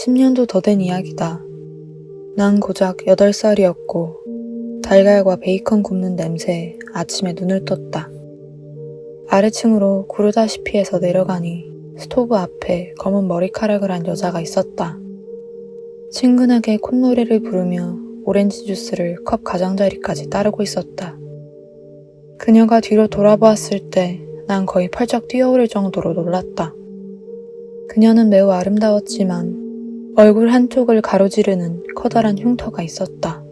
10년도 더 된 이야기다. 난 고작 8살이었고 달걀과 베이컨 굽는 냄새에 아침에 눈을 떴다. 아래층으로 구르다시피 해서 내려가니 스토브 앞에 검은 머리카락을 한 여자가 있었다. 친근하게 콧노래를 부르며 오렌지 주스를 컵 가장자리까지 따르고 있었다. 그녀가 뒤로 돌아보았을 때 난 거의 펄쩍 뛰어오를 정도로 놀랐다. 그녀는 매우 아름다웠지만 얼굴 한쪽을 가로지르는 커다란 흉터가 있었다.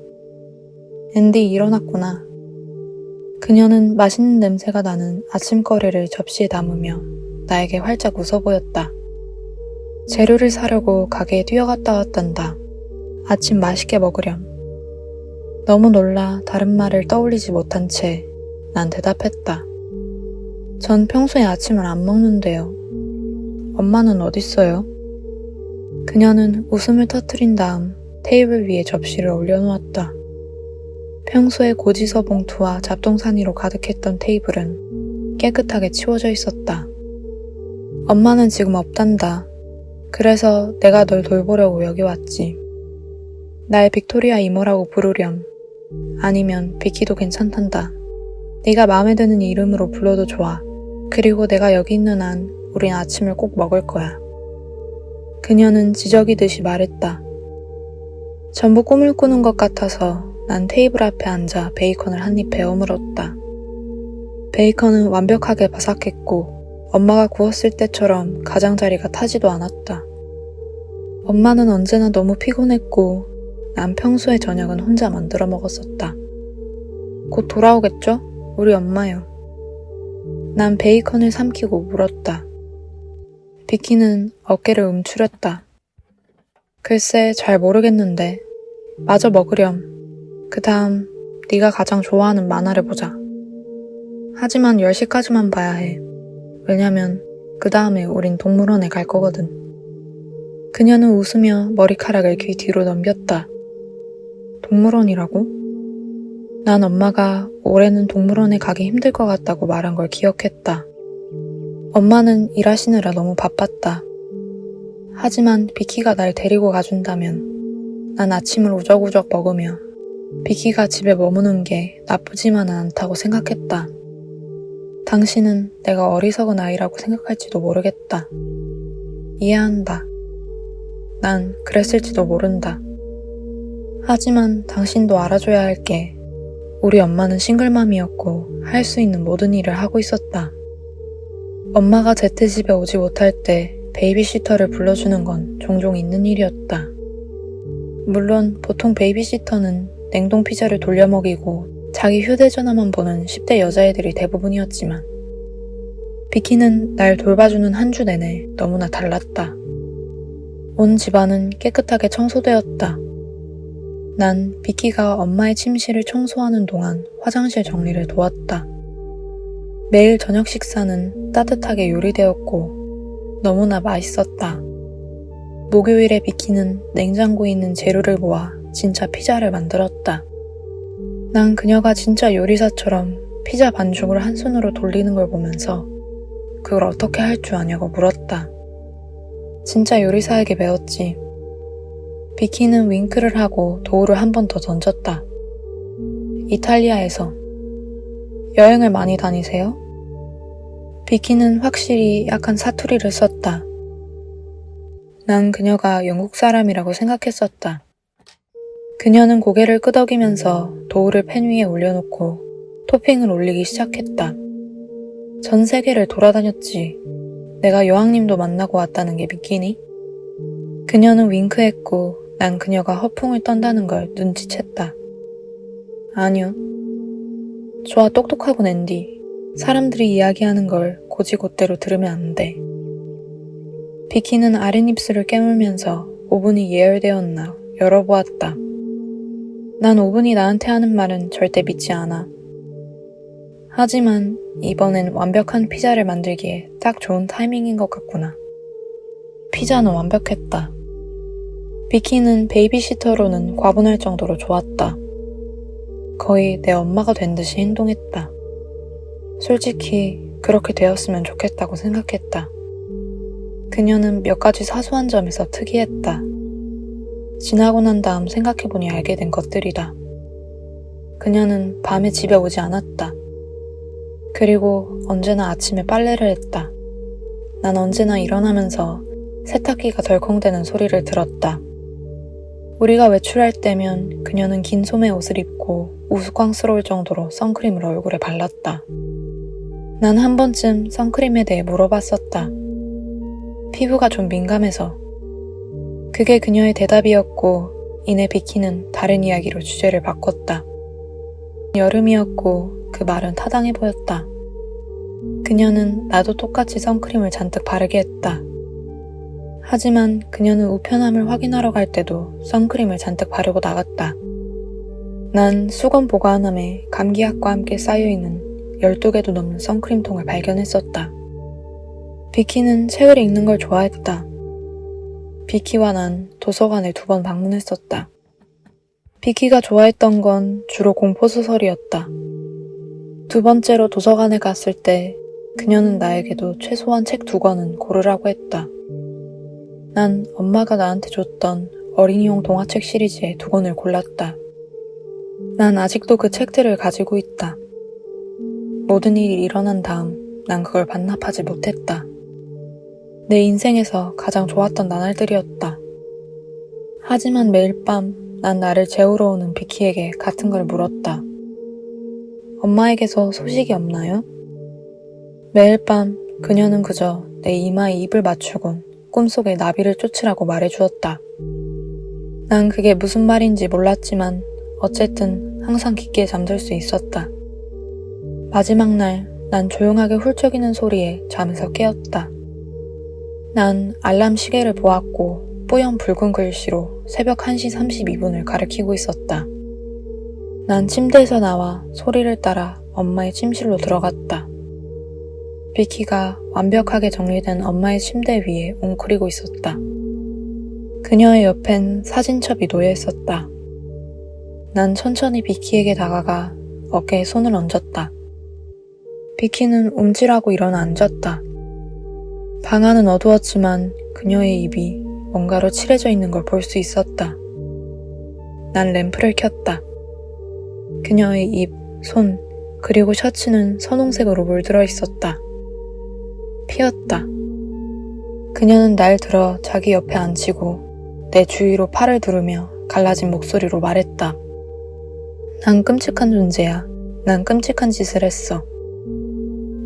앤디 일어났구나. 그녀는 맛있는 냄새가 나는 아침거리를 접시에 담으며 나에게 활짝 웃어 보였다. 재료를 사려고 가게에 뛰어갔다 왔단다. 아침 맛있게 먹으렴. 너무 놀라 다른 말을 떠올리지 못한 채 난 대답했다. 전 평소에 아침을 안 먹는데요. 엄마는 어딨어요? 그녀는 웃음을 터뜨린 다음 테이블 위에 접시를 올려놓았다. 평소에 고지서 봉투와 잡동사니로 가득했던 테이블은 깨끗하게 치워져 있었다. 엄마는 지금 없단다. 그래서 내가 널 돌보려고 여기 왔지. 날 빅토리아 이모라고 부르렴. 아니면 비키도 괜찮단다. 네가 마음에 드는 이름으로 불러도 좋아. 그리고 내가 여기 있는 한 우린 아침을 꼭 먹을 거야. 그녀는 지저귀듯이 말했다. 전부 꿈을 꾸는 것 같아서 난 테이블 앞에 앉아 베이컨을 한 입 베어 물었다. 베이컨은 완벽하게 바삭했고 엄마가 구웠을 때처럼 가장자리가 타지도 않았다. 엄마는 언제나 너무 피곤했고 난 평소에 저녁은 혼자 만들어 먹었었다. 곧 돌아오겠죠? 우리 엄마요. 난 베이컨을 삼키고 물었다. 비키는 어깨를 움츠렸다. 글쎄 잘 모르겠는데 마저 먹으렴. 그 다음 네가 가장 좋아하는 만화를 보자. 하지만 10시까지만 봐야 해. 왜냐면 그 다음에 우린 동물원에 갈 거거든. 그녀는 웃으며 머리카락을 귀 뒤로 넘겼다. 동물원이라고? 난 엄마가 올해는 동물원에 가기 힘들 것 같다고 말한 걸 기억했다. 엄마는 일하시느라 너무 바빴다. 하지만 비키가 날 데리고 가준다면 난 아침을 우적우적 먹으며 비키가 집에 머무는 게 나쁘지만은 않다고 생각했다. 당신은 내가 어리석은 아이라고 생각할지도 모르겠다. 이해한다. 난 그랬을지도 모른다. 하지만 당신도 알아줘야 할 게 우리 엄마는 싱글맘이었고 할 수 있는 모든 일을 하고 있었다. 엄마가 제트집에 오지 못할 때 베이비시터를 불러주는 건 종종 있는 일이었다. 물론 보통 베이비시터는 냉동 피자를 돌려 먹이고 자기 휴대전화만 보는 10대 여자애들이 대부분이었지만 비키는 날 돌봐주는 한 주 내내 너무나 달랐다. 온 집안은 깨끗하게 청소되었다. 난 비키가 엄마의 침실을 청소하는 동안 화장실 정리를 도왔다. 매일 저녁 식사는 따뜻하게 요리되었고 너무나 맛있었다. 목요일에 비키는 냉장고에 있는 재료를 모아 진짜 피자를 만들었다. 난 그녀가 진짜 요리사처럼 피자 반죽을 한 손으로 돌리는 걸 보면서 그걸 어떻게 할 줄 아냐고 물었다. 진짜 요리사에게 배웠지. 비키는 윙크를 하고 도우를 한 번 더 던졌다. 이탈리아에서. 여행을 많이 다니세요? 비키는 확실히 약간 사투리를 썼다. 난 그녀가 영국 사람이라고 생각했었다. 그녀는 고개를 끄덕이면서 도우를 팬 위에 올려놓고 토핑을 올리기 시작했다. 전 세계를 돌아다녔지. 내가 여왕님도 만나고 왔다는 게 믿기니? 그녀는 윙크했고 난 그녀가 허풍을 떤다는 걸 눈치챘다. 아니요. 좋아, 똑똑하군 앤디. 사람들이 이야기하는 걸 곧이곧대로 들으면 안 돼. 비키는 아랫입술을 깨물면서 오븐이 예열되었나 열어보았다. 난 오븐이 나한테 하는 말은 절대 믿지 않아. 하지만 이번엔 완벽한 피자를 만들기에 딱 좋은 타이밍인 것 같구나. 피자는 완벽했다. 비키는 베이비시터로는 과분할 정도로 좋았다. 거의 내 엄마가 된 듯이 행동했다. 솔직히 그렇게 되었으면 좋겠다고 생각했다. 그녀는 몇 가지 사소한 점에서 특이했다. 지나고 난 다음 생각해보니 알게 된 것들이다. 그녀는 밤에 집에 오지 않았다. 그리고 언제나 아침에 빨래를 했다. 난 언제나 일어나면서 세탁기가 덜컹대는 소리를 들었다. 우리가 외출할 때면 그녀는 긴 소매 옷을 입고 우스꽝스러울 정도로 선크림을 얼굴에 발랐다. 난 한 번쯤 선크림에 대해 물어봤었다. 피부가 좀 민감해서. 그게 그녀의 대답이었고 이내 비키는 다른 이야기로 주제를 바꿨다. 여름이었고 그 말은 타당해 보였다. 그녀는 나도 똑같이 선크림을 잔뜩 바르게 했다. 하지만 그녀는 우편함을 확인하러 갈 때도 선크림을 잔뜩 바르고 나갔다. 난 수건 보관함에 감기약과 함께 쌓여있는 12개도 넘는 선크림통을 발견했었다. 비키는 책을 읽는 걸 좋아했다. 비키와 난 도서관에 2번 방문했었다. 비키가 좋아했던 건 주로 공포소설이었다. 2번째로 도서관에 갔을 때 그녀는 나에게도 최소한 책 2권은 고르라고 했다. 난 엄마가 나한테 줬던 어린이용 동화책 시리즈의 2권을 골랐다. 난 아직도 그 책들을 가지고 있다. 모든 일이 일어난 다음 난 그걸 반납하지 못했다. 내 인생에서 가장 좋았던 나날들이었다. 하지만 매일 밤 난 나를 재우러 오는 비키에게 같은 걸 물었다. 엄마에게서 소식이 없나요? 매일 밤 그녀는 그저 내 이마에 입을 맞추곤 꿈속에 나비를 쫓으라고 말해주었다. 난 그게 무슨 말인지 몰랐지만 어쨌든 항상 깊게 잠들 수 있었다. 마지막 날 난 조용하게 훌쩍이는 소리에 잠에서 깨었다. 난 알람 시계를 보았고 뿌연 붉은 글씨로 새벽 1시 32분을 가리키고 있었다. 난 침대에서 나와 소리를 따라 엄마의 침실로 들어갔다. 비키가 완벽하게 정리된 엄마의 침대 위에 웅크리고 있었다. 그녀의 옆엔 사진첩이 놓여 있었다. 난 천천히 비키에게 다가가 어깨에 손을 얹었다. 비키는 움찔하고 일어나 앉았다. 방 안은 어두웠지만 그녀의 입이 뭔가로 칠해져 있는 걸 볼 수 있었다. 난 램프를 켰다. 그녀의 입, 손, 그리고 셔츠는 선홍색으로 물들어 있었다. 피었다. 그녀는 날 들어 자기 옆에 앉히고 내 주위로 팔을 두르며 갈라진 목소리로 말했다. 난 끔찍한 존재야. 난 끔찍한 짓을 했어.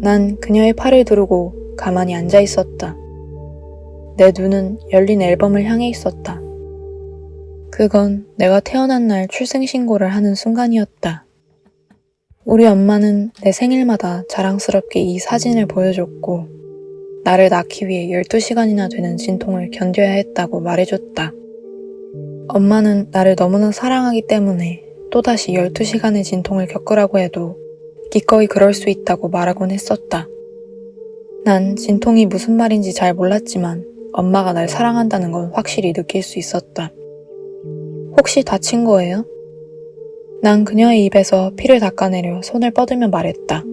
난 그녀의 팔을 두르고 가만히 앉아 있었다. 내 눈은 열린 앨범을 향해 있었다. 그건 내가 태어난 날 출생신고를 하는 순간이었다. 우리 엄마는 내 생일마다 자랑스럽게 이 사진을 보여줬고 나를 낳기 위해 12시간이나 되는 진통을 견뎌야 했다고 말해줬다. 엄마는 나를 너무나 사랑하기 때문에 또다시 12시간의 진통을 겪으라고 해도 기꺼이 그럴 수 있다고 말하곤 했었다. 난 진통이 무슨 말인지 잘 몰랐지만 엄마가 날 사랑한다는 건 확실히 느낄 수 있었다. 혹시 다친 거예요? 난 그녀의 입에서 피를 닦아내려 손을 뻗으며 말했다.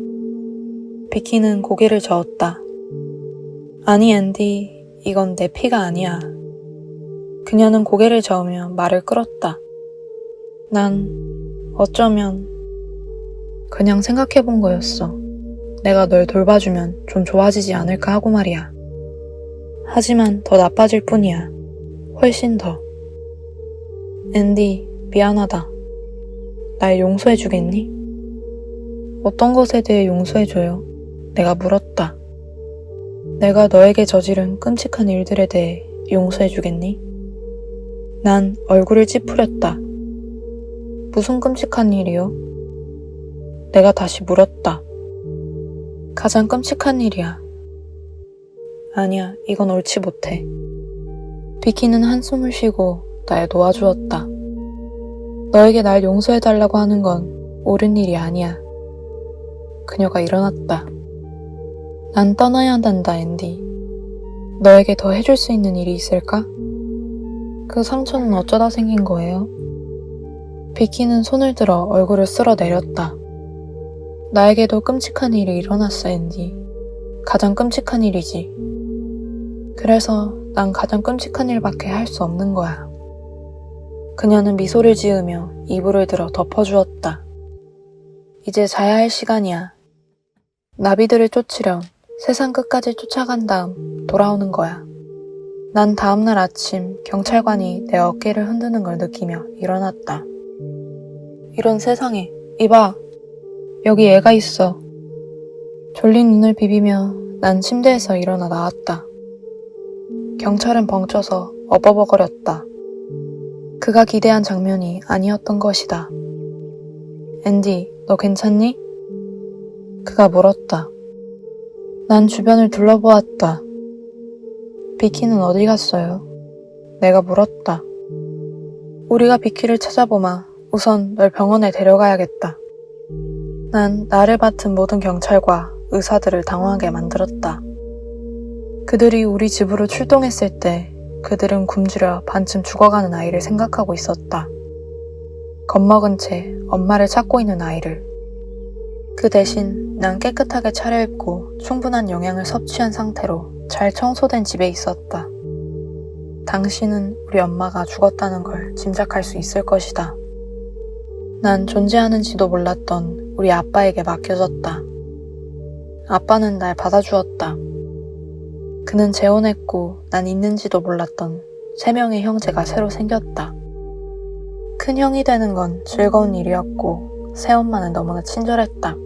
비키는 고개를 저었다. 아니 앤디, 이건 내 피가 아니야. 그녀는 고개를 저으며 말을 끌었다. 난 어쩌면 그냥 생각해본 거였어. 내가 널 돌봐주면 좀 좋아지지 않을까 하고 말이야. 하지만 더 나빠질 뿐이야. 훨씬 더. 앤디, 미안하다. 날 용서해주겠니? 어떤 것에 대해 용서해줘요? 내가 물었다. 내가 너에게 저지른 끔찍한 일들에 대해 용서해주겠니? 난 얼굴을 찌푸렸다. 무슨 끔찍한 일이요? 내가 다시 물었다. 가장 끔찍한 일이야. 아니야, 이건 옳지 못해. 비키는 한숨을 쉬고 날 놓아주었다. 너에게 날 용서해달라고 하는 건 옳은 일이 아니야. 그녀가 일어났다. 난 떠나야 한단다, 앤디. 너에게 더 해줄 수 있는 일이 있을까? 그 상처는 어쩌다 생긴 거예요? 비키는 손을 들어 얼굴을 쓸어내렸다. 나에게도 끔찍한 일이 일어났어, 앤디. 가장 끔찍한 일이지. 그래서 난 가장 끔찍한 일밖에 할 수 없는 거야. 그녀는 미소를 지으며 이불을 들어 덮어주었다. 이제 자야 할 시간이야. 나비들을 쫓으렴 세상 끝까지 쫓아간 다음 돌아오는 거야. 난 다음날 아침 경찰관이 내 어깨를 흔드는 걸 느끼며 일어났다. 이런 세상에, 이봐. 여기 애가 있어. 졸린 눈을 비비며 난 침대에서 일어나 나왔다. 경찰은 벙쪄서 어버버거렸다. 그가 기대한 장면이 아니었던 것이다. 앤디, 너 괜찮니? 그가 물었다. 난 주변을 둘러보았다. 비키는 어디 갔어요? 내가 물었다. 우리가 비키를 찾아보마. 우선 널 병원에 데려가야겠다. 난 나를 맡은 모든 경찰과 의사들을 당황하게 만들었다. 그들이 우리 집으로 출동했을 때 그들은 굶주려 반쯤 죽어가는 아이를 생각하고 있었다. 겁먹은 채 엄마를 찾고 있는 아이를. 그 대신 난 깨끗하게 차려입고 충분한 영양을 섭취한 상태로 잘 청소된 집에 있었다. 당신은 우리 엄마가 죽었다는 걸 짐작할 수 있을 것이다. 난 존재하는지도 몰랐던 우리 아빠에게 맡겨졌다. 아빠는 날 받아주었다. 그는 재혼했고 난 있는지도 몰랐던 3명의 형제가 새로 생겼다. 큰 형이 되는 건 즐거운 일이었고 새엄마는 너무나 친절했다.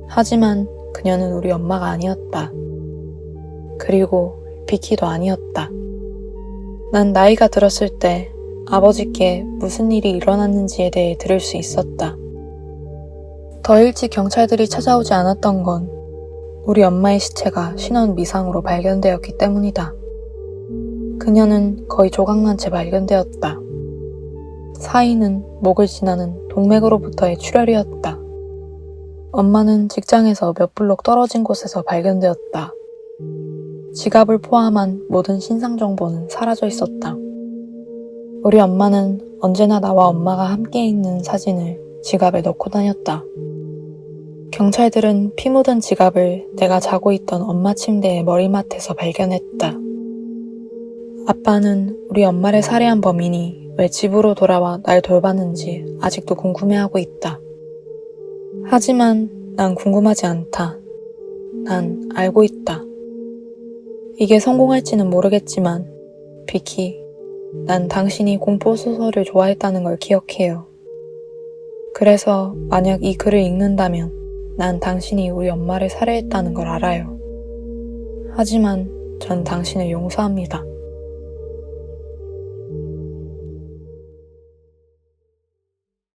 하지만 그녀는 우리 엄마가 아니었다. 그리고 비키도 아니었다. 난 나이가 들었을 때 아버지께 무슨 일이 일어났는지에 대해 들을 수 있었다. 더 일찍 경찰들이 찾아오지 않았던 건 우리 엄마의 시체가 신원 미상으로 발견되었기 때문이다. 그녀는 거의 조각난 채 발견되었다. 사인은 목을 지나는 동맥으로부터의 출혈이었다. 엄마는 직장에서 몇 블록 떨어진 곳에서 발견되었다. 지갑을 포함한 모든 신상 정보는 사라져 있었다. 우리 엄마는 언제나 나와 엄마가 함께 있는 사진을 지갑에 넣고 다녔다. 경찰들은 피 묻은 지갑을 내가 자고 있던 엄마 침대의 머리맡에서 발견했다. 아빠는 우리 엄마를 살해한 범인이 왜 집으로 돌아와 날 돌봤는지 아직도 궁금해하고 있다. 하지만 난 궁금하지 않다. 난 알고 있다. 이게 성공할지는 모르겠지만 비키, 난 당신이 공포소설을 좋아했다는 걸 기억해요. 그래서 만약 이 글을 읽는다면 난 당신이 우리 엄마를 살해했다는 걸 알아요. 하지만 전 당신을 용서합니다.